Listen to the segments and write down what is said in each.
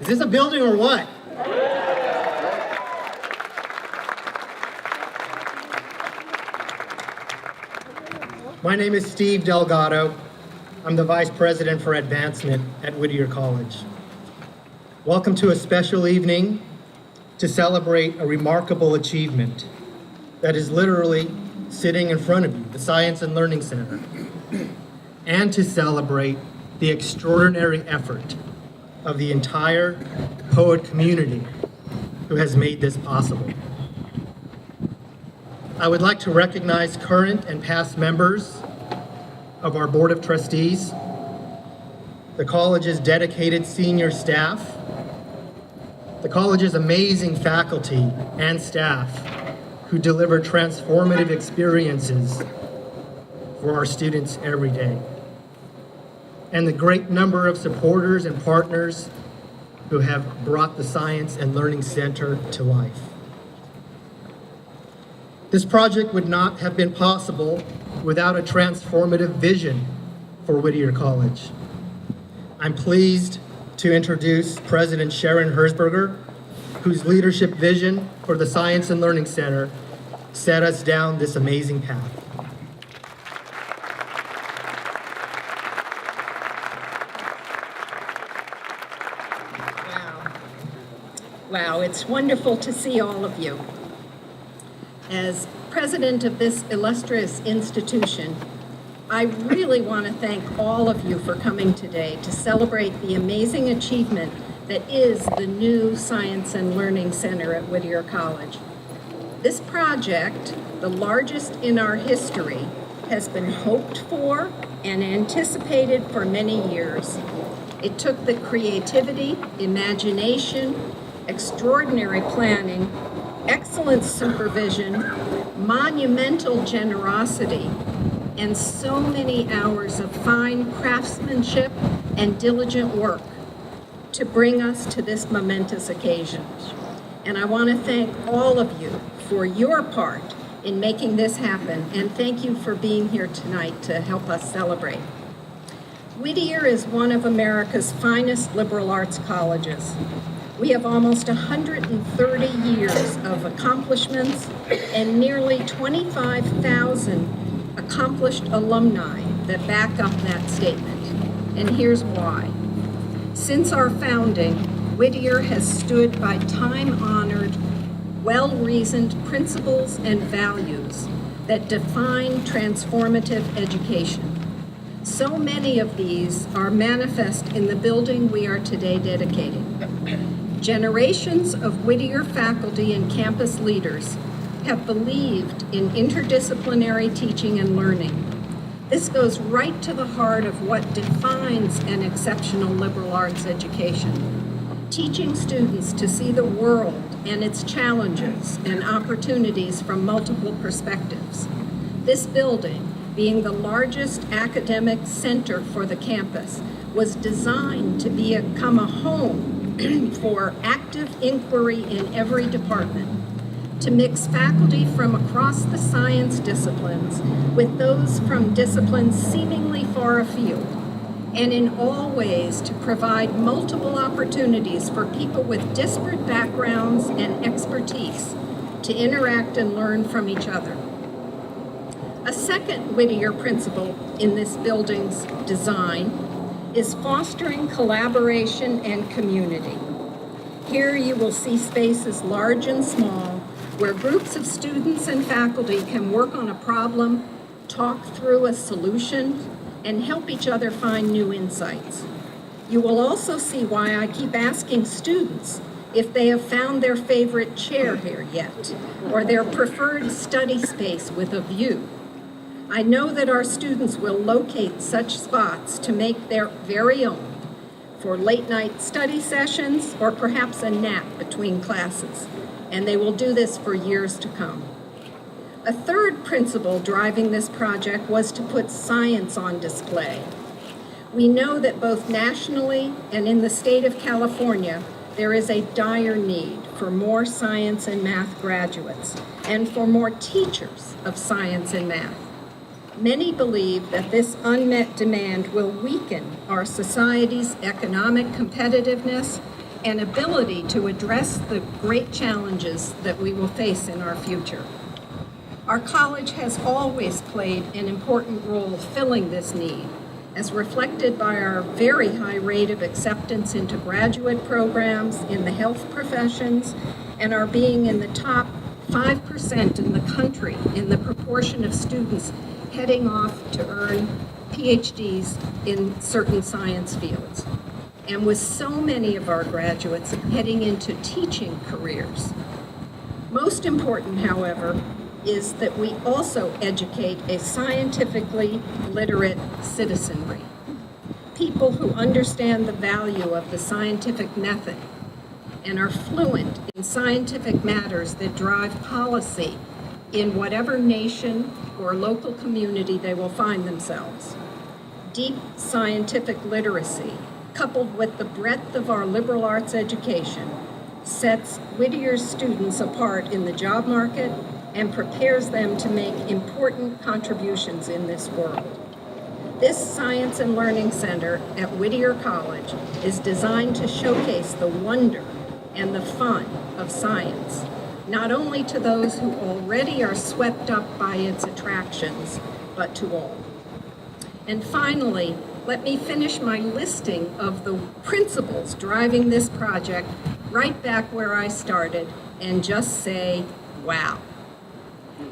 Is this a building or what? My name is Steve Delgado. I'm the Vice President for Advancement at Whittier College. Welcome to a special evening to celebrate a remarkable achievement that is literally sitting in front of you, the Science and Learning Center, and to celebrate the extraordinary effort of the entire poet community who has made this possible. I would like to recognize current and past members of our Board of Trustees, the college's dedicated senior staff, the college's amazing faculty and staff who deliver transformative experiences for our students every day, and the great number of supporters and partners who have brought the Science and Learning Center to life. This project would not have been possible without a transformative vision for Whittier College. I'm pleased to introduce President Sharon Hershberger, whose leadership vision for the Science and Learning Center set us down this amazing path. Wow, it's wonderful to see all of you. As president of this illustrious institution, I really want to thank all of you for coming today to celebrate the amazing achievement that is the new Science and Learning Center at Whittier College. This project, the largest in our history, has been hoped for and anticipated for many years. It took the creativity, imagination, extraordinary planning, excellent supervision, monumental generosity, and so many hours of fine craftsmanship and diligent work to bring us to this momentous occasion. And I want to thank all of you for your part in making this happen, and thank you for being here tonight to help us celebrate. Whittier is one of America's finest liberal arts colleges. We have almost 130 years of accomplishments and nearly 25,000 accomplished alumni that back up that statement. And here's why. Since our founding, Whittier has stood by time-honored, well-reasoned principles and values that define transformative education. So many of these are manifest in the building we are today dedicating. Generations of Whittier faculty and campus leaders have believed in interdisciplinary teaching and learning. This goes right to the heart of what defines an exceptional liberal arts education. Teaching students to see the world and its challenges and opportunities from multiple perspectives. This building, being the largest academic center for the campus, was designed to become a home for active inquiry in every department, to mix faculty from across the science disciplines with those from disciplines seemingly far afield, and in all ways to provide multiple opportunities for people with disparate backgrounds and expertise to interact and learn from each other. A second Whittier principle in this building's design is fostering collaboration and community. Here you will see spaces large and small where groups of students and faculty can work on a problem, talk through a solution, and help each other find new insights. You will also see why I keep asking students if they have found their favorite chair here yet, or their preferred study space with a view. I know that our students will locate such spots to make their very own for late night study sessions or perhaps a nap between classes, and they will do this for years to come. A third principle driving this project was to put science on display. We know that both nationally and in the state of California, there is a dire need for more science and math graduates and for more teachers of science and math. Many believe that this unmet demand will weaken our society's economic competitiveness and ability to address the great challenges that we will face in our future. Our college has always played an important role filling this need, as reflected by our very high rate of acceptance into graduate programs in the health professions and our being in the top 5% in the country in the proportion of students heading off to earn PhDs in certain science fields, and with so many of our graduates heading into teaching careers. Most important, however, is that we also educate a scientifically literate citizenry, people who understand the value of the scientific method and are fluent in scientific matters that drive policy in whatever nation or local community they will find themselves. Deep scientific literacy, coupled with the breadth of our liberal arts education, sets Whittier's students apart in the job market and prepares them to make important contributions in this world. This Science and Learning Center at Whittier College is designed to showcase the wonder and the fun of science, not only to those who already are swept up by its attractions, but to all. And finally, let me finish my listing of the principles driving this project right back where I started and just say, wow.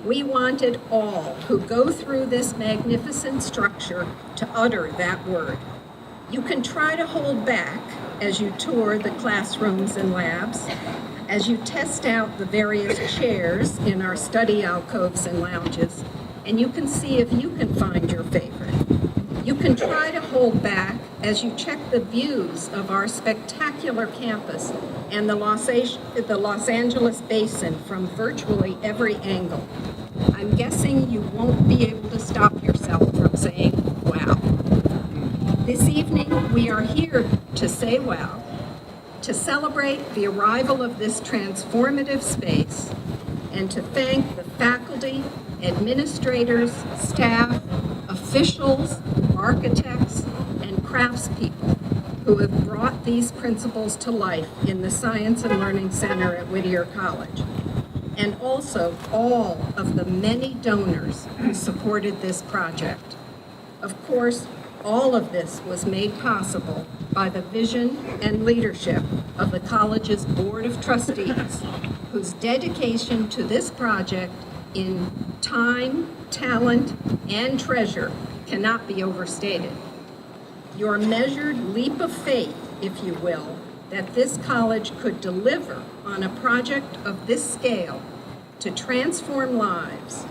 We wanted all who go through this magnificent structure to utter that word. You can try to hold back as you tour the classrooms and labs, as you test out the various chairs in our study alcoves and lounges, and you can see if you can find your favorite. You can try to hold back as you check the views of our spectacular campus and the Los Angeles basin from virtually every angle. I'm guessing you won't be able to stop yourself from saying, wow. This evening, we are here to say wow, to celebrate the arrival of this transformative space, and to thank the faculty, administrators, staff, officials, architects, and craftspeople who have brought these principles to life in the Science and Learning Center at Whittier College, and also all of the many donors who supported this project. Of course, all of this was made possible by the vision and leadership of the college's Board of Trustees, whose dedication to this project in time, talent, and treasure cannot be overstated. Your measured leap of faith, if you will, that this college could deliver on a project of this scale to transform lives,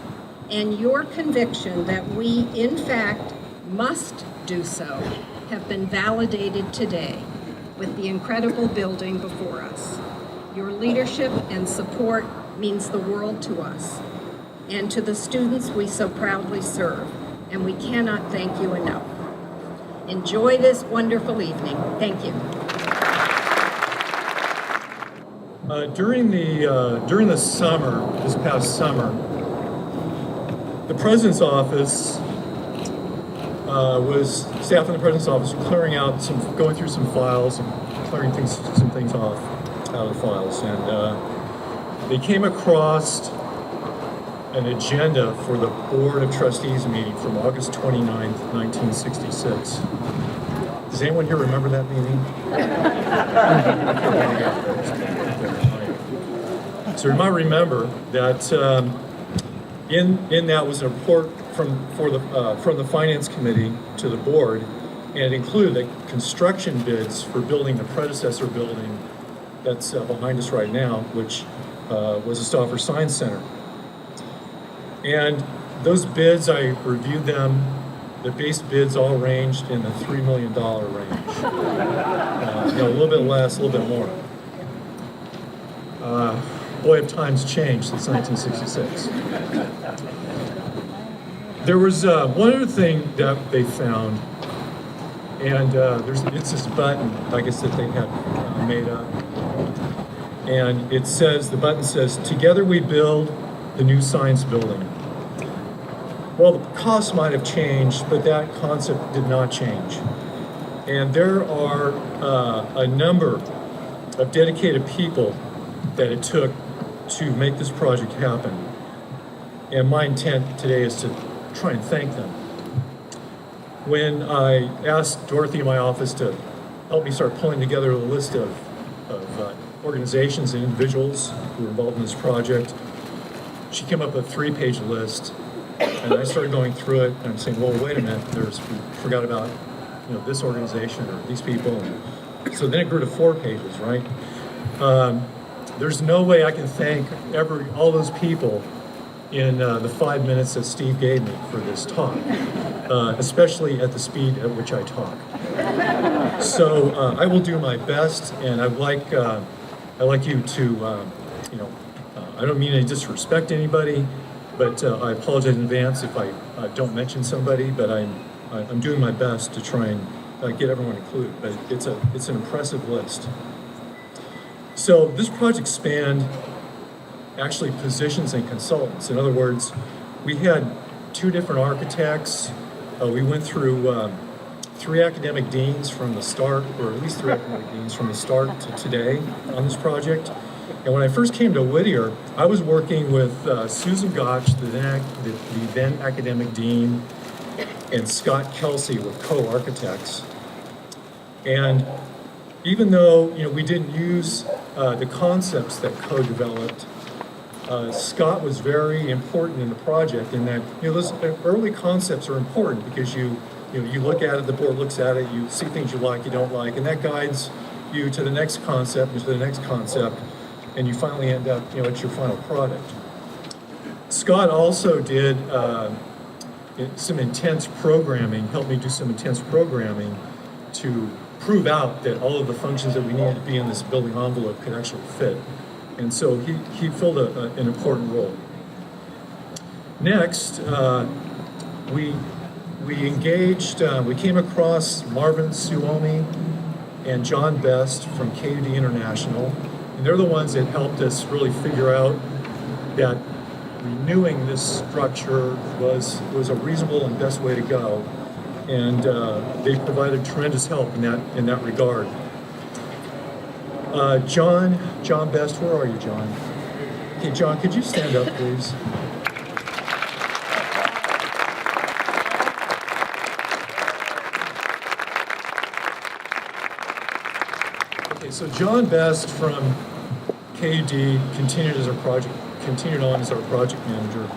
and your conviction that we, in fact, must do so, have been validated today with the incredible building before us. Your leadership and support means the world to us and to the students we so proudly serve, and we cannot thank you enough. Enjoy this wonderful evening. Thank you. During the summer, this past summer, the president's office staff in the president's office going through some files and clearing some things off out of the files, and they came across an agenda for the Board of Trustees meeting from August 29th, 1966. Does anyone here remember that meeting? So you might remember that in that was a report from the Finance Committee to the board, and it included the construction bids for building the predecessor building that's behind us right now, which was the Stauffer Science Center. And those bids, I reviewed them. The base bids all ranged in the $3 million range. A little bit less, a little bit more. Boy, have times changed since 1966. There was one other thing that they found, and it's this button, I guess, that they had made up. And the button says, "Together we build the new science building." Well, the cost might have changed, but that concept did not change. And there are a number of dedicated people that it took to make this project happen. And my intent today is to try and thank them. When I asked Dorothy in my office to help me start pulling together a list of organizations and individuals who were involved in this project, she came up with a 3-page list, and I started going through it, and I'm saying, well, wait a minute, we forgot about this organization or these people. And so then it grew to 4 pages, right? There's no way I can thank all those people in the 5 minutes that Steve gave me for this talk, especially at the speed at which I talk. So I will do my best, and I'd like you to, I don't mean to disrespect anybody, but I apologize in advance if I don't mention somebody, but I'm doing my best to try and get everyone included. But it's an impressive list. So this project spanned actually positions and consultants. In other words, we had 2 different architects. We went through 3 academic deans from the start, or at least 3 academic deans from the start to today on this project. And when I first came to Whittier, I was working with Susan Gotch, the then academic dean, and Scott Kelsey with co-architects. And even though we didn't use the concepts that co-developed, Scott was very important in the project in that those early concepts are important because you look at it, the board looks at it, you see things you like, you don't like, and that guides you to the next concept and to the next concept, and you finally end up at your final product. Scott also did some intense programming, helped me do some intense programming to prove out that all of the functions that we needed to be in this building envelope could actually fit. And so he filled an important role. Next, we engaged, we came across Marvin Suomi and John Best from KUD International. And they're the ones that helped us really figure out that renewing this structure was a reasonable and best way to go. And they provided tremendous help in that regard. John Best, where are you, John? Okay, John, could you stand up, please? Okay, so John Best from KUD continued on as our project manager.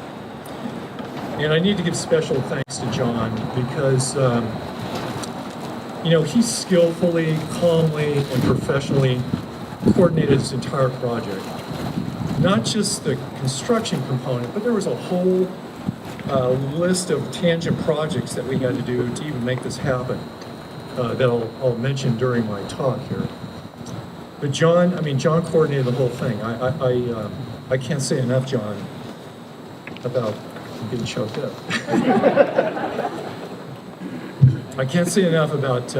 And I need to give special thanks to John because he skillfully, calmly, and professionally coordinated this entire project. Not just the construction component, but there was a whole list of tangent projects that we had to do to even make this happen that I'll mention during my talk here. But John coordinated the whole thing. I can't say enough, John, about getting choked up. I can't say enough about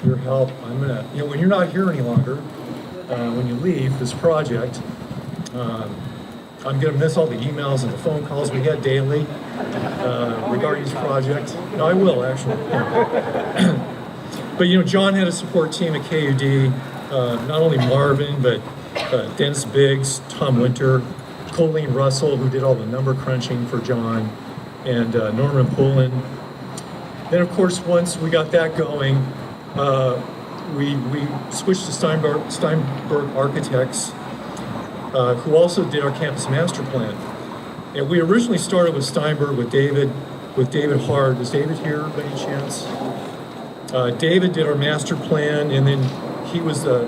your help. I'm gonna, when you're not here any longer, when you leave this project, I'm gonna miss all the emails and the phone calls we had daily regarding this project. No, I will actually. But John had a support team at KUD, not only Marvin, but Dennis Biggs, Tom Winter, Colleen Russell, who did all the number crunching for John, and Norman Pullen. Then, of course, once we got that going, we switched to Steinberg Architects, who also did our campus master plan. And we originally started with Steinberg with David Hard. Is David here by any chance? David did our master plan, and then he was the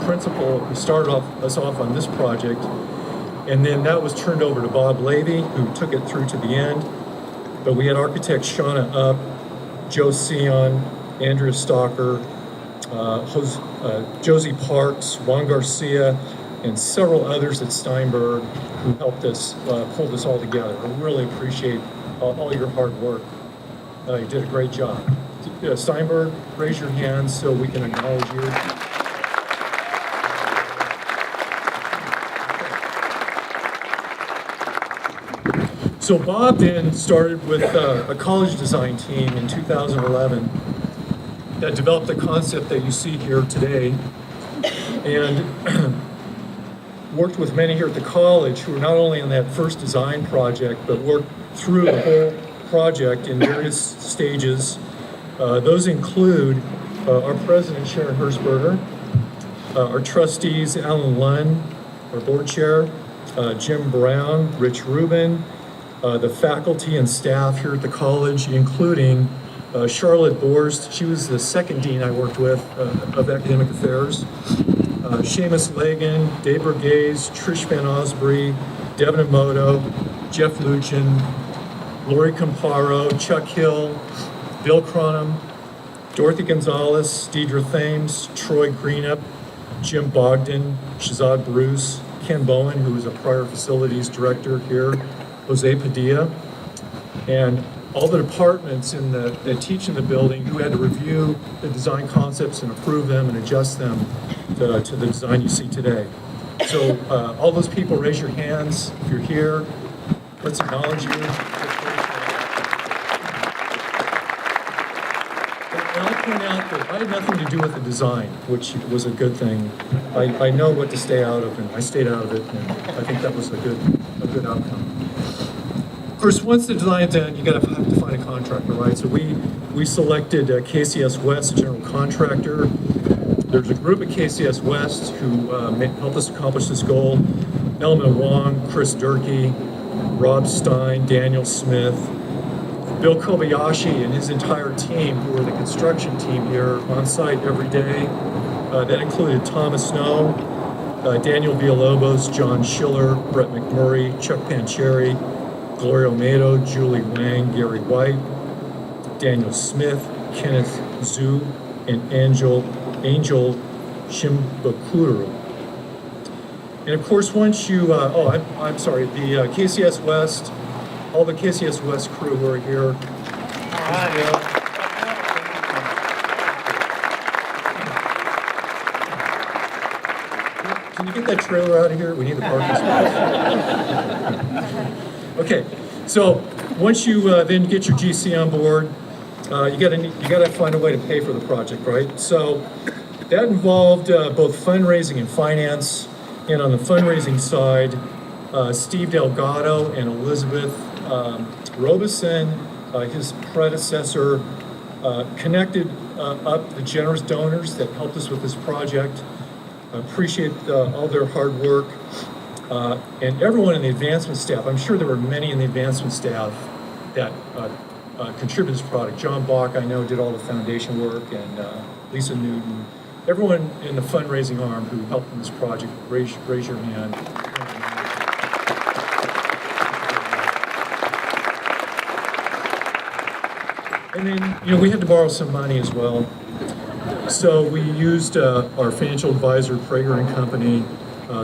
principal who started us off on this project. And then that was turned over to Bob Levy, who took it through to the end. But we had architects Shauna Up, Joe Sion, Andrea Stalker, Josie Parks, Juan Garcia, and several others at Steinberg who helped us pull this all together. I really appreciate all your hard work. You did a great job. Steinberg, raise your hands so we can acknowledge you. So Bob then started with a college design team in 2011 that developed the concept that you see here today and worked with many here at the college who were not only on that first design project, but worked through the whole project in various stages. Those include our president, Sharon Hershberger, our trustees, Alan Lund, our board chair, Jim Brown, Rich Rubin, the faculty and staff here at the college, including Charlotte Borst. She was the second dean I worked with of academic affairs. Seamus Lagan, Dave Burgaze, Trish Van Osbury, Devin Emoto, Jeff Luchin, Lori Camparo, Chuck Hill, Bill Cronum, Dorothy Gonzalez, Deidre Thames, Troy Greenup, Jim Bogdan, Shazad Bruce, Ken Bowen, who was a prior facilities director here, Jose Padilla, and all the departments that teach in the building who had to review the design concepts and approve them and adjust them to the design you see today. So all those people, raise your hands if you're here. Let's acknowledge you. And I'll point out that I had nothing to do with the design, which was a good thing. I know what to stay out of, and I stayed out of it, and I think that was a good outcome. Of course, once the design's done, you have to find a contractor, right? So we selected KCS West, a general contractor. There's a group at KCS West who helped us accomplish this goal. Elma Wong, Chris Durkee, Rob Stein, Daniel Smith, Bill Kobayashi and his entire team, who are the construction team here on site every day. That included Thomas Snow, Daniel Villalobos, John Schiller, Brett McMurray, Chuck Pancheri, Gloria Olmedo, Julie Wang, Gary White, Daniel Smith, Kenneth Zhu, and Angel Shimbakuru. And of course, once you, I'm sorry, the KCS West, all the KCS West crew who are here. Can you get that trailer out of here? We need the parking space. Okay, so once you then get your GC on board, you gotta find a way to pay for the project, right? So that involved both fundraising and finance. And on the fundraising side, Steve Delgado and Elizabeth Robeson, his predecessor, connected up the generous donors that helped us with this project. Appreciate all their hard work. And everyone in the advancement staff. I'm sure there were many in the advancement staff that contributed to this product. John Bach, I know, did all the foundation work, and Lisa Newton. Everyone in the fundraising arm who helped in this project, raise your hand. And then, we had to borrow some money as well. So we used our financial advisor, Prager and Company,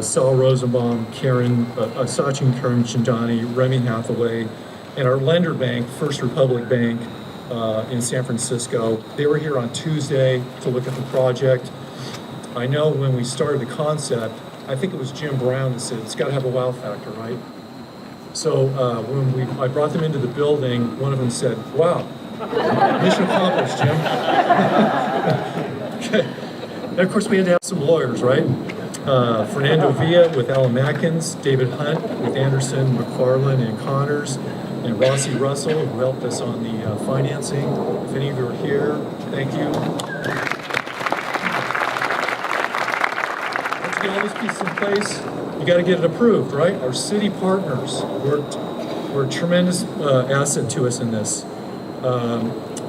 Saul Rosenbaum, Sachin Karen Chandani, Remy Hathaway, and our lender bank, First Republic Bank, in San Francisco. They were here on Tuesday to look at the project. I know when we started the concept, I think it was Jim Brown that said, it's got to have a wow factor, right? So when I brought them into the building, one of them said, wow, mission accomplished, Jim. Okay. And of course, we had to have some lawyers, right? Fernando Villa with Alan Matkins, David Hunt with Anderson, McFarland, and Connors, and Rossi Russell, who helped us on the financing. If any of you are here, thank you. Once you get all these pieces in place, you got to get it approved, right? Our city partners were a tremendous asset to us in this.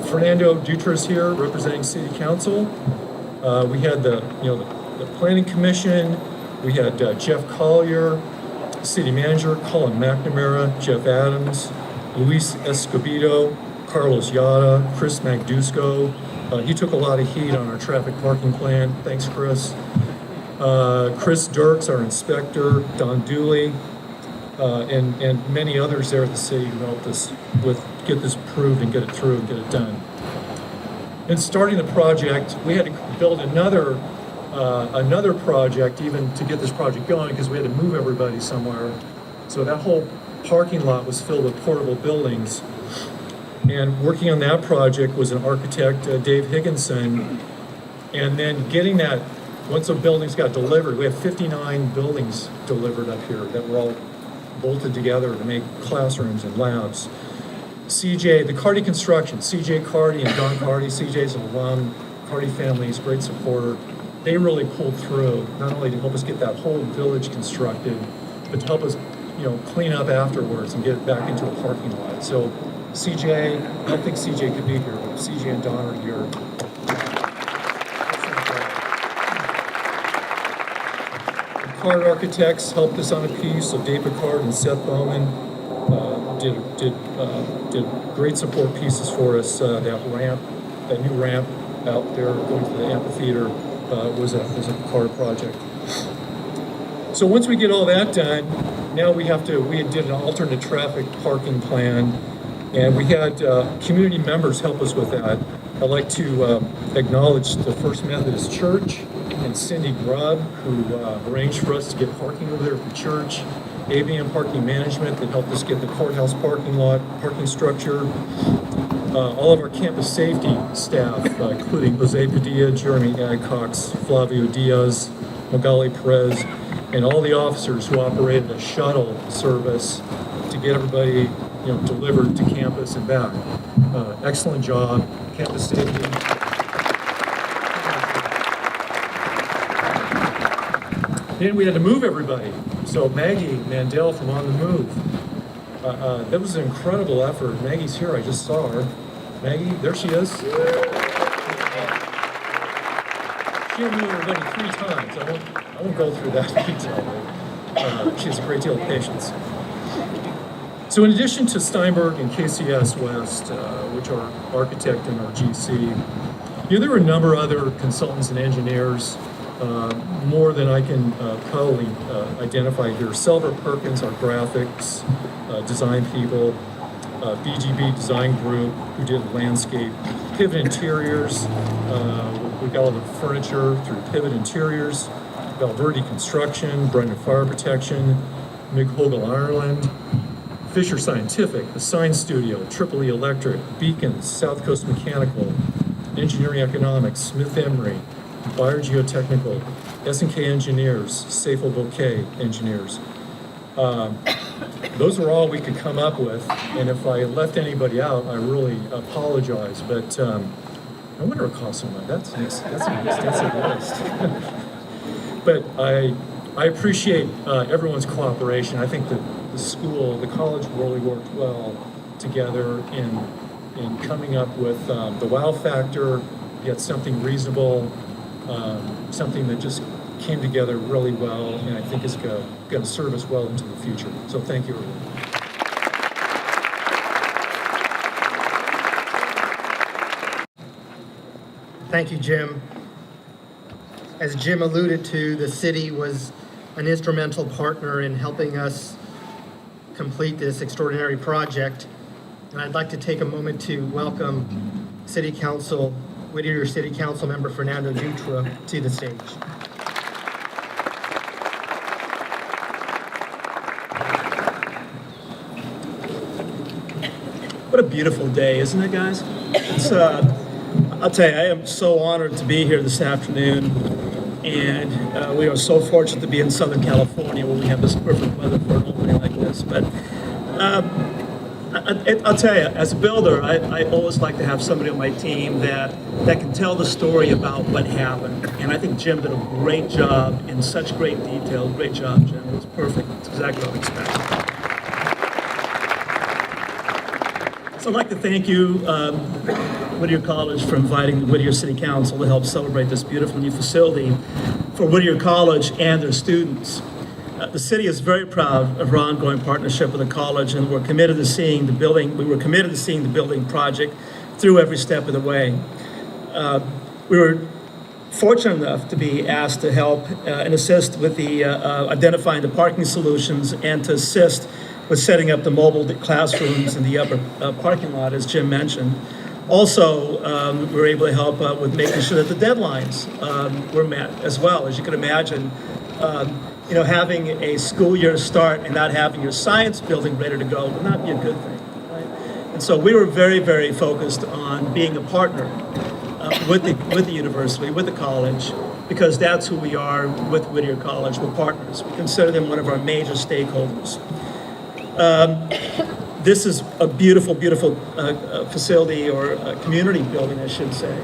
Fernando Dutra is here representing City Council. We had the Planning Commission. We had Jeff Collier, City Manager, Colin McNamara, Jeff Adams, Luis Escobedo, Carlos Yada, Chris Magdusco. He took a lot of heat on our traffic parking plan. Thanks, Chris. Chris Dirks, our inspector, Don Dooley, and many others there at the city who helped us get this approved and get it through and get it done. In starting the project, we had to build another project even to get this project going because we had to move everybody somewhere. So that whole parking lot was filled with portable buildings. And working on that project was an architect, Dave Higginson, and then getting that once the buildings got delivered, we have 59 buildings delivered up here that were all bolted together to make classrooms and labs. CJ, the Carty Construction, CJ Carty and Don Carty, CJ's an alum, Carty family is a great supporter. They really pulled through, not only to help us get that whole village constructed, but to help us, clean up afterwards and get it back into a parking lot. So CJ, I don't think CJ could be here, but CJ and Don are here. The Card Architects helped us on a piece, so Dave Picard and Seth Bowman did great support pieces for us. That new ramp out there going to the amphitheater was a Picard project. So once we get all that done, now we did an alternate traffic parking plan, and we had community members help us with that. I'd like to acknowledge the First Methodist Church and Cindy Grubb, who arranged for us to get parking over there at the church. ABM Parking Management that helped us get the courthouse parking lot, parking structure. All of our campus safety staff, including Jose Padilla, Jeremy Adcox, Flavio Diaz, Magali Perez, and all the officers who operated a shuttle service to get everybody, delivered to campus and back. Excellent job, campus safety. Then we had to move everybody. So Maggie Mandel from On the Move. That was an incredible effort. Maggie's here, I just saw her. Maggie, there she is. She had moved everybody 3 times. I won't go through that detail, but she has a great deal of patience. So in addition to Steinberg and KCS West, which are architect and our GC, there were a number of other consultants and engineers, more than I can probably identify here. Selva Perkins, our graphics design people, BGB Design Group, who did landscape, Pivot Interiors, we got all the furniture through Pivot Interiors, Valverde Construction, Brendan Fire Protection, McHogle Ireland, Fisher Scientific, The Sign Studio, Tripoli Electric, Beacons, South Coast Mechanical, Engineering Economics, Smith Emery, Bayer Geotechnical, S&K Engineers, Safel Bouquet Engineers. Those were all we could come up with, and if I left anybody out, I really apologize, but I wonder what cost so much. That's an extensive list. But I appreciate everyone's cooperation. I think that the school, the college really worked well together in coming up with the wow factor, yet something reasonable, something that just came together really well, and I think is going to serve us well into the future. So thank you, everyone. Thank you, Jim. As Jim alluded to, the city was an instrumental partner in helping us complete this extraordinary project. And I'd like to take a moment to welcome Whittier City Council member Fernando Dutra to the stage. What a beautiful day, isn't it, guys? It's, I'll tell you, I am so honored to be here this afternoon, and we are so fortunate to be in Southern California where we have this perfect weather for an opening like this. But I'll tell you, as a builder, I always like to have somebody on my team that can tell the story about what happened. And I think Jim did a great job in such great detail. Great job, Jim. It was perfect. It's exactly what I expected. So I'd like to thank you, Whittier College, for inviting the Whittier City Council to help celebrate this beautiful new facility for Whittier College and their students. The city is very proud of our ongoing partnership with the college, and we're committed to seeing the building. We were committed to seeing the building project through every step of the way. We were fortunate enough to be asked to help and assist with the identifying the parking solutions and to assist with setting up the mobile classrooms in the upper parking lot, as Jim mentioned. Also, we were able to help with making sure that the deadlines were met as well. As you can imagine, having a school year start and not having your science building ready to go would not be a good thing, right? And so we were very, very focused on being a partner with the university, with the college, because that's who we are with Whittier College. We're partners. We consider them one of our major stakeholders. This is a beautiful, beautiful facility, or community building, I should say.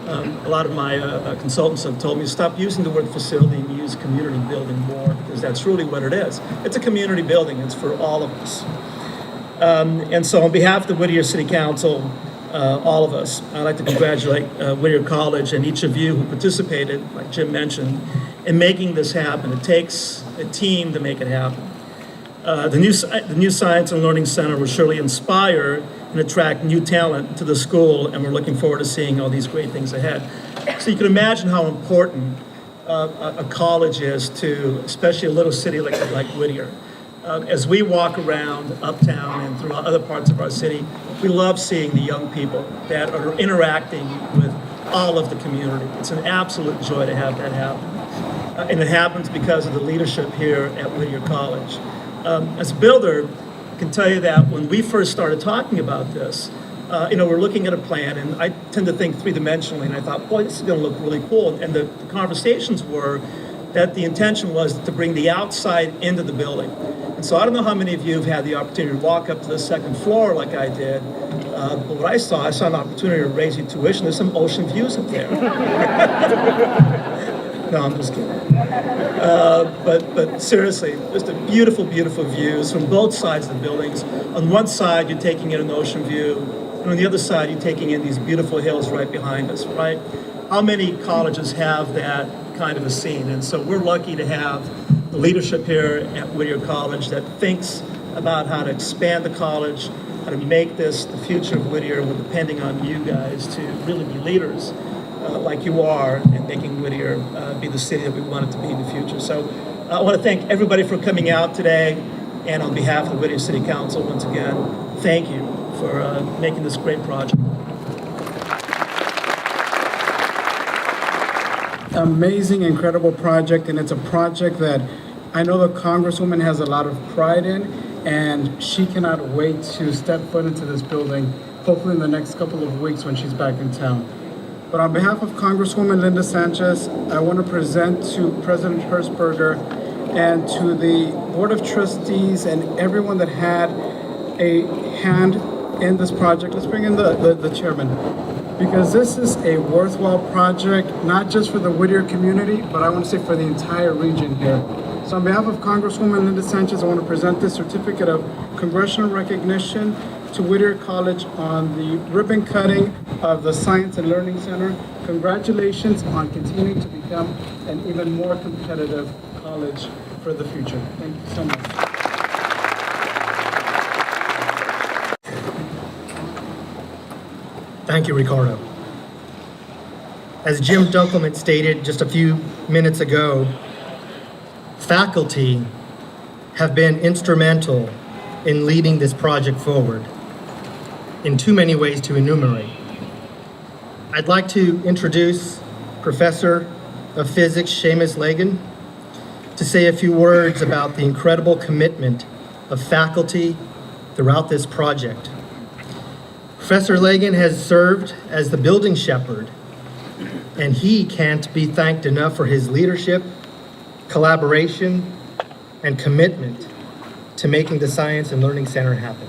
A lot of my consultants have told me, stop using the word facility and use community building more, because that's really what it is. It's a community building. It's for all of us. And so on behalf of the Whittier City Council, all of us, I'd like to congratulate Whittier College and each of you who participated, like Jim mentioned, in making this happen. It takes a team to make it happen. The new Science and Learning Center will surely inspire and attract new talent to the school, and we're looking forward to seeing all these great things ahead. So you can imagine how important a college is to, especially a little city like Whittier. As we walk around uptown and throughout other parts of our city, we love seeing the young people that are interacting with all of the community. It's an absolute joy to have that happen. And it happens because of the leadership here at Whittier College. As a builder, I can tell you that when we first started talking about this, we're looking at a plan, and I tend to think three-dimensionally, and I thought, boy, this is going to look really cool. And the conversations were that the intention was to bring the outside into the building. And so I don't know how many of you have had the opportunity to walk up to the second floor like I did, but what I saw an opportunity to raise your tuition. There's some ocean views up there. No, I'm just kidding. But seriously, just a beautiful, beautiful views from both sides of the buildings. On one side, you're taking in an ocean view, and on the other side, you're taking in these beautiful hills right behind us, right? How many colleges have that kind of a scene? And so we're lucky to have the leadership here at Whittier College that thinks about how to expand the college, how to make this the future of Whittier. We're depending on you guys to really be leaders like you are in making Whittier be the city that we want it to be in the future. So I want to thank everybody for coming out today, and on behalf of the Whittier City Council, once again, thank you for making this great project. Amazing, incredible project, and it's a project that I know the Congresswoman has a lot of pride in, and she cannot wait to step foot into this building, hopefully in the next couple of weeks when she's back in town. But on behalf of Congresswoman Linda Sanchez, I want to present to President Hershberger and to the Board of Trustees and everyone that had a hand in this project. Let's bring in the chairman, because this is a worthwhile project, not just for the Whittier community, but I want to say for the entire region here. So on behalf of Congresswoman Linda Sanchez, I want to present this certificate of congressional recognition to Whittier College on the ribbon cutting of the Science and Learning Center. Congratulations on continuing to become an even more competitive college for the future. Thank you so much. Thank you, Ricardo. As Jim Dunkelman stated just a few minutes ago, faculty have been instrumental in leading this project forward in too many ways to enumerate. I'd like to introduce Professor of Physics Seamus Lagan to say a few words about the incredible commitment of faculty throughout this project. Professor Lagan has served as the building shepherd, and he can't be thanked enough for his leadership, collaboration, and commitment to making the Science and Learning Center happen.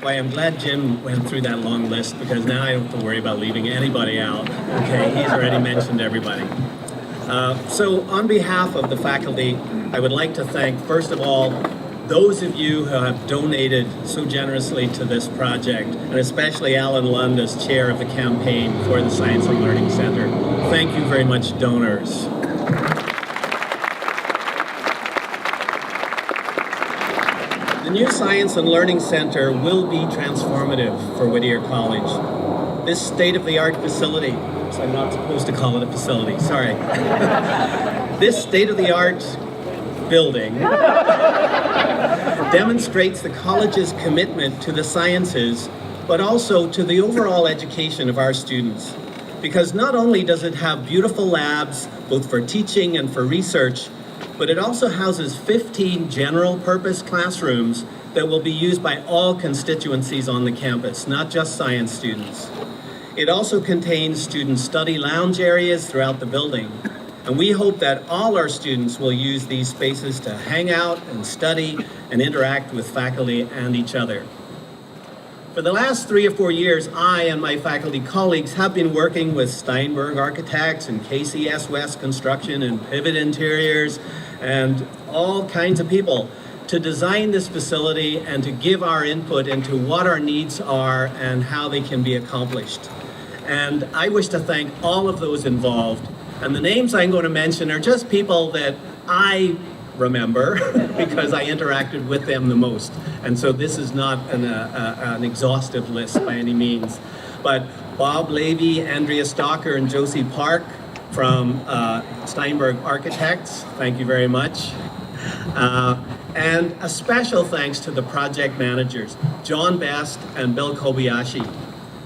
Well, I'm glad Jim went through that long list, because now I don't have to worry about leaving anybody out. Okay, he's already mentioned everybody. So on behalf of the faculty, I would like to thank, first of all, those of you who have donated so generously to this project, and especially Alan Lund as chair of the campaign for the Science and Learning Center. Thank you very much, donors. The new Science and Learning Center will be transformative for Whittier College. This state-of-the-art facility, so I'm not supposed to call it a facility, sorry. This state-of-the-art building demonstrates the college's commitment to the sciences, but also to the overall education of our students. Because not only does it have beautiful labs, both for teaching and for research, but it also houses 15 general purpose classrooms that will be used by all constituencies on the campus, not just science students. It also contains student study lounge areas throughout the building, and we hope that all our students will use these spaces to hang out and study and interact with faculty and each other. For the last 3 or 4 years, I and my faculty colleagues have been working with Steinberg Architects and KCS West Construction and Pivot Interiors and all kinds of people to design this facility and to give our input into what our needs are and how they can be accomplished. And I wish to thank all of those involved. And the names I'm going to mention are just people that I remember because I interacted with them the most. And so this is not an exhaustive list by any means. But Bob Levy, Andrea Stalker, and Josie Park from Steinberg Architects, thank you very much. And a special thanks to the project managers, John Best and Bill Kobayashi,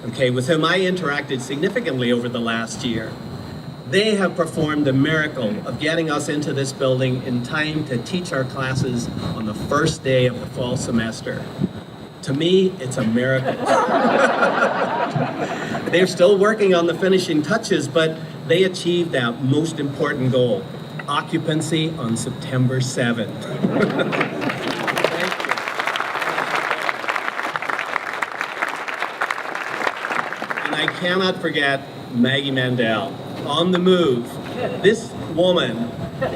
okay, with whom I interacted significantly over the last year. They have performed the miracle of getting us into this building in time to teach our classes on the first day of the fall semester. To me, it's a miracle. They're still working on the finishing touches, but they achieved that most important goal, occupancy on September 7th. Thank you. And I cannot forget Maggie Mandel. On the move. This woman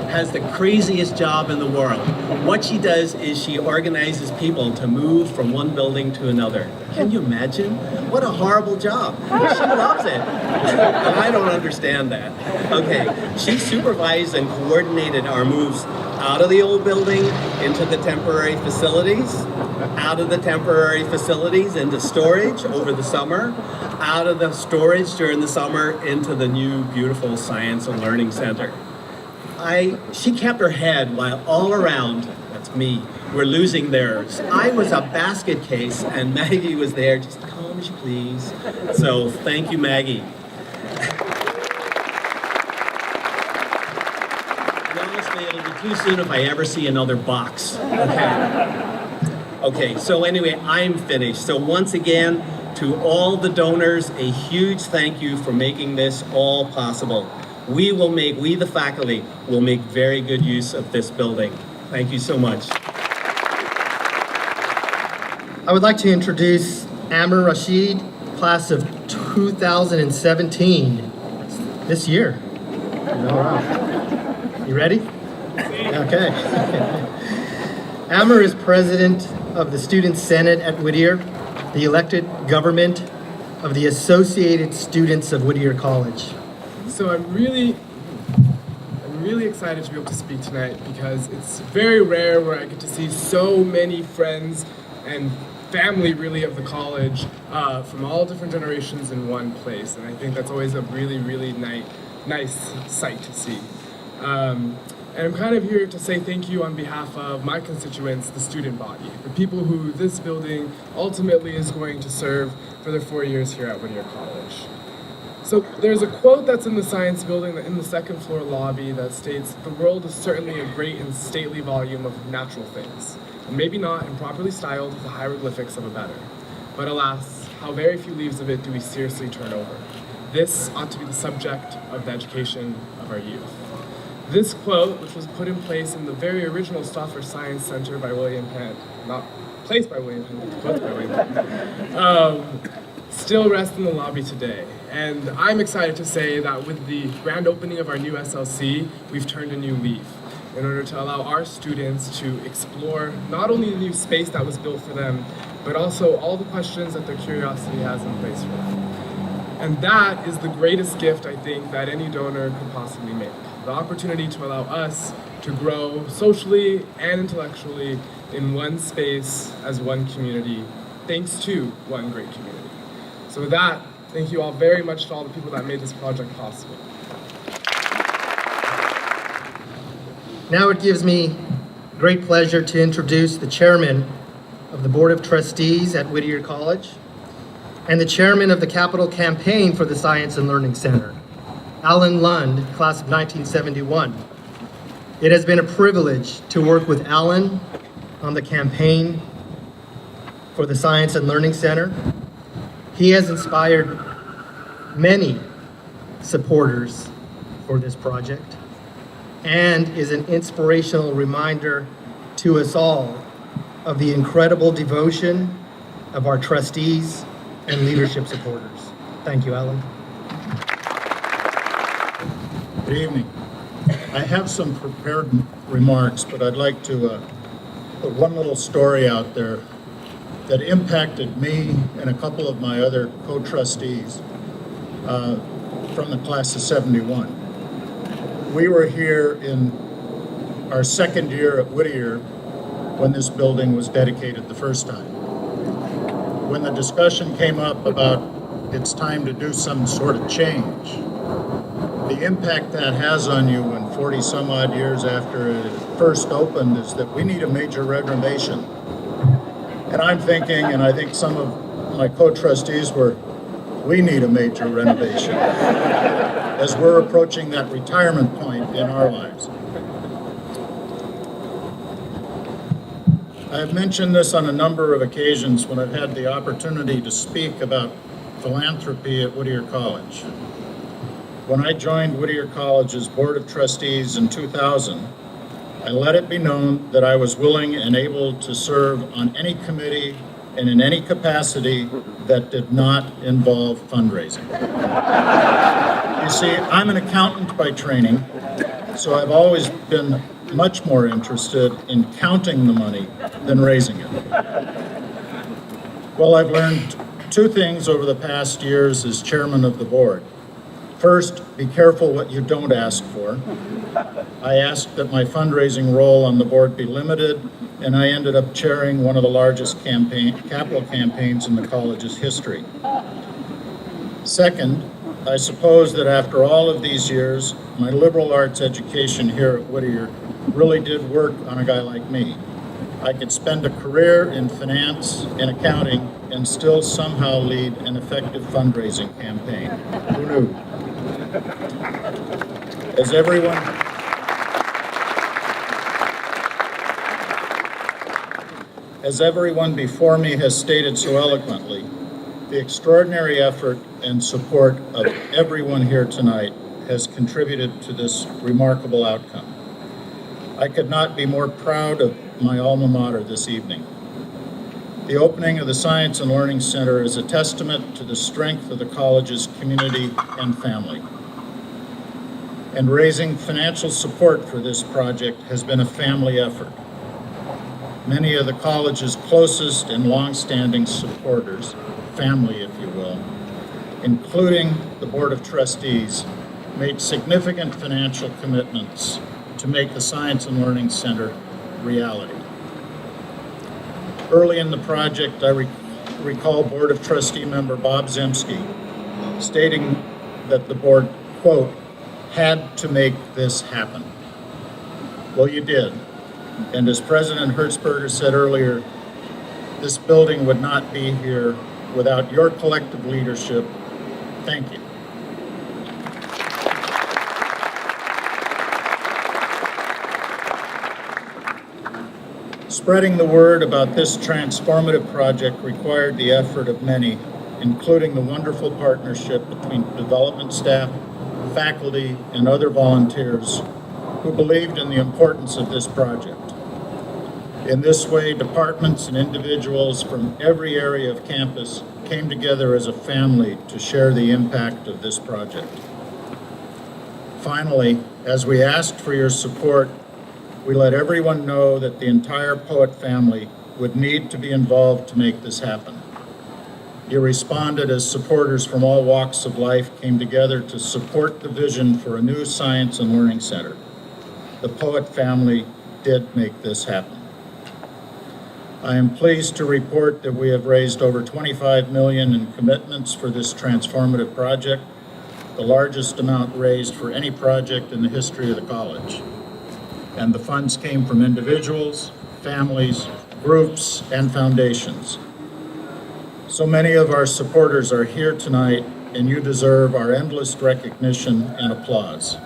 has the craziest job in the world. What she does is she organizes people to move from one building to another. Can you imagine? What a horrible job. She loves it. And I don't understand that. Okay, she supervised and coordinated our moves out of the old building into the temporary facilities, out of the temporary facilities into storage over the summer, out of the storage during the summer into the new beautiful Science and Learning Center. She kept her head while all around, that's me, were losing theirs. I was a basket case and Maggie was there, just calm as you please. So thank you, Maggie. And honestly, it'll be too soon if I ever see another box, okay? Okay, so anyway, I'm finished. So once again, to all the donors, a huge thank you for making this all possible. We the faculty, will make very good use of this building. Thank you so much. I would like to introduce Amr Rashid, class of 2017, this year. All right. You ready? Okay. Amr is president of the Student Senate at Whittier, the elected government of the Associated Students of Whittier College. So I'm really excited to be able to speak tonight because it's very rare where I get to see so many friends and family really of the college from all different generations in one place. And I think that's always a really nice sight to see. And I'm kind of here to say thank you on behalf of my constituents, the student body, the people who this building ultimately is going to serve for their 4 years here at Whittier College. So there's a quote that's in the science building in the second floor lobby that states, "The world is certainly a great and stately volume of natural things, and maybe not improperly styled with the hieroglyphics of a better. But alas, how very few leaves of it do we seriously turn over. This ought to be the subject of the education of our youth." This quote, which was put in place in the very original Stauffer Science Center by William Penn, not placed by William Penn, but quoted by William Penn, still rests in the lobby today. And I'm excited to say that with the grand opening of our new SLC, we've turned a new leaf in order to allow our students to explore not only the new space that was built for them, but also all the questions that their curiosity has in place for them. And that is the greatest gift, I think, that any donor could possibly make. The opportunity to allow us to grow socially and intellectually in one space as one community, thanks to one great community. So with that, thank you all very much to all the people that made this project possible. Now it gives me great pleasure to introduce the chairman of the Board of Trustees at Whittier College and the chairman of the Capital Campaign for the Science and Learning Center, Lund, class of 1971. It has been a privilege to work with Alan on the campaign for the Science and Learning Center. He has inspired many supporters for this project and is an inspirational reminder to us all of the incredible devotion of our trustees and leadership supporters. Thank you, Alan. Good evening. I have some prepared remarks, but I'd like to put one little story out there that impacted me and a couple of my other co-trustees from the class of 71. We were here in our second year at Whittier when this building was dedicated the first time. When the discussion came up about it's time to do some sort of change, the impact that has on you when 40 some odd years after it first opened is that we need a major renovation. And I'm thinking, and I think some of my co-trustees were, we need a major renovation as we're approaching that retirement point in our lives. I've mentioned this on a number of occasions when I've had the opportunity to speak about philanthropy at Whittier College. When I joined Whittier College's Board of Trustees in 2000, I let it be known that I was willing and able to serve on any committee and in any capacity that did not involve fundraising. You see, I'm an accountant by training, so I've always been much more interested in counting the money than raising it. Well, I've learned two things over the past years as chairman of the board. First, be careful what you don't ask for. I asked that my fundraising role on the board be limited, and I ended up chairing one of the largest capital campaigns in the college's history. Second, I suppose that after all of these years, my liberal arts education here at Whittier really did work on a guy like me. I could spend a career in finance and accounting and still somehow lead an effective fundraising campaign. Who knew? As everyone before me has stated so eloquently, the extraordinary effort and support of everyone here tonight has contributed to this remarkable outcome. I could not be more proud of my alma mater this evening. The opening of the Science and Learning Center is a testament to the strength of the college's community and family. And raising financial support for this project has been a family effort. Many of the college's closest and long-standing supporters, family if you will, including the Board of Trustees, made significant financial commitments to make the Science and Learning Center reality. Early in the project, I recall Board of Trustee member Bob Zemsky stating that the board, quote, had to make this happen. Well, you did. And as President Hershberger said earlier, this building would not be here without your collective leadership. Thank you. Spreading the word about this transformative project required the effort of many, including the wonderful partnership between development staff, faculty, and other volunteers who believed in the importance of this project. In this way, departments and individuals from every area of campus came together as a family to share the impact of this project. Finally, as we asked for your support, we let everyone know that the entire Poet family would need to be involved to make this happen. You responded as supporters from all walks of life came together to support the vision for a new Science and Learning Center. The Poet family did make this happen. I am pleased to report that we have raised over $25 million in commitments for this transformative project, the largest amount raised for any project in the history of the college. And the funds came from individuals, families, groups, and foundations. So many of our supporters are here tonight, and you deserve our endless recognition and applause.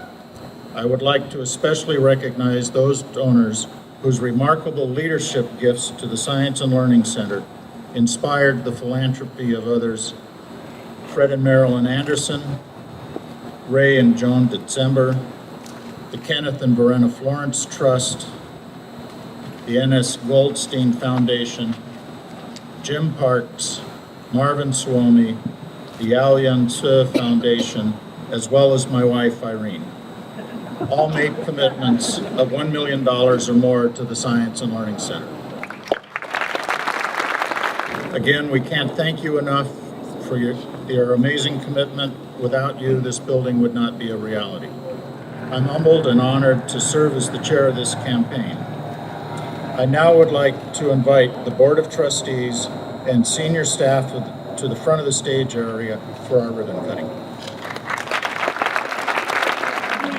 I would like to especially recognize those donors whose remarkable leadership gifts to the Science and Learning Center inspired the philanthropy of others, Fred and Marilyn Anderson, Ray and Joan December, the Kenneth and Verena Florence Trust, the N.S. Goldstein Foundation, Jim Parks, Marvin Suomi, the Al Yun Tse Foundation, as well as my wife Irene. All made commitments of $1 million or more to the Science and Learning Center. Again, we can't thank you enough for your amazing commitment. Without you, this building would not be a reality. I'm humbled and honored to serve as the chair of this campaign. I now would like to invite the Board of Trustees and senior staff to the front of the stage area for our ribbon cutting.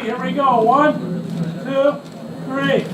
Here we go. 1, 2, 3.